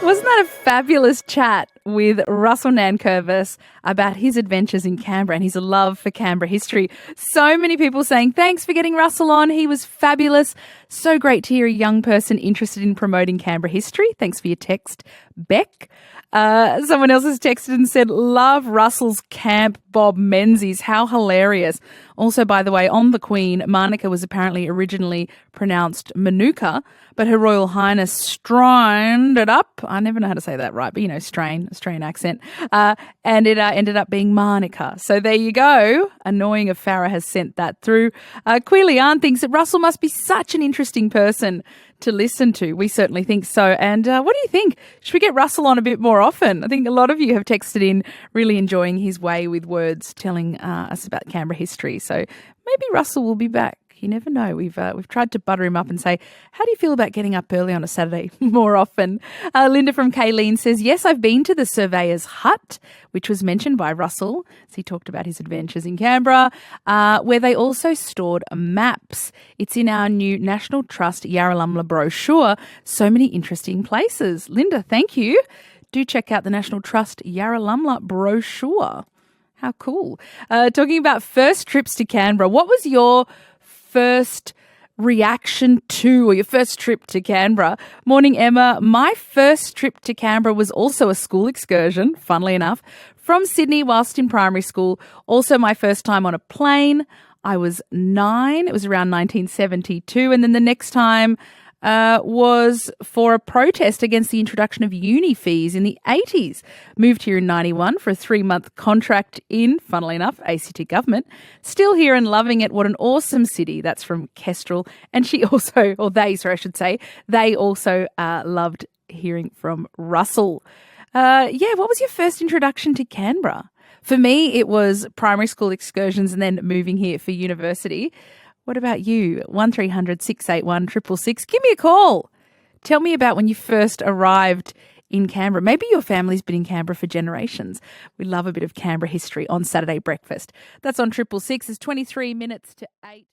Wasn't that a fabulous chat with Russell Nankervis about his adventures in Canberra and his love for Canberra history? So many people saying, thanks for getting Russell on. He was fabulous. So great to hear a young person interested in promoting Canberra history. Thanks for your text, Beck. Someone else has texted and said, love Russell's camp, Bob Menzies. How hilarious. Also, by the way, on the Queen, Manuka was apparently originally pronounced Manuka, but Her Royal Highness strained it up. I never know how to say that right, but Australian accent. And it ended up being Manuka. So there you go. Annoying if Farah has sent that through. Quilian thinks that Russell must be such an interesting person to listen to. We certainly think so. And what do you think? Should we get Russell on a bit more often? I think a lot of you have texted in really enjoying his way with words, telling us about Canberra history. So maybe Russell will be back. You never know. We've tried to butter him up and say, how do you feel about getting up early on a Saturday more often? Linda from Kayleen says, yes, I've been to the Surveyor's Hut, which was mentioned by Russell. So he talked about his adventures in Canberra, where they also stored maps. It's in our new National Trust Yarralumla brochure. So many interesting places. Linda, thank you. Do check out the National Trust Yarralumla brochure. How cool. Talking about first trips to Canberra, what was your first reaction to, or your first trip to Canberra? Morning, Emma. My first trip to Canberra was also a school excursion, funnily enough, from Sydney whilst in primary school. Also my first time on a plane. I was 9. It was around 1972. And then the next time was for a protest against the introduction of uni fees in the 80s. Moved here in 91 for a 3-month contract in, funnily enough, ACT government. Still here and loving it. What an awesome city. That's from Kestrel. And they also loved hearing from Russell. What was your first introduction to Canberra? For me, it was primary school excursions and then moving here for university. What about you? 1300 681 666. Give me a call. Tell me about when you first arrived in Canberra. Maybe your family's been in Canberra for generations. We love a bit of Canberra history on Saturday breakfast. That's on 666. It's 23 minutes to 8.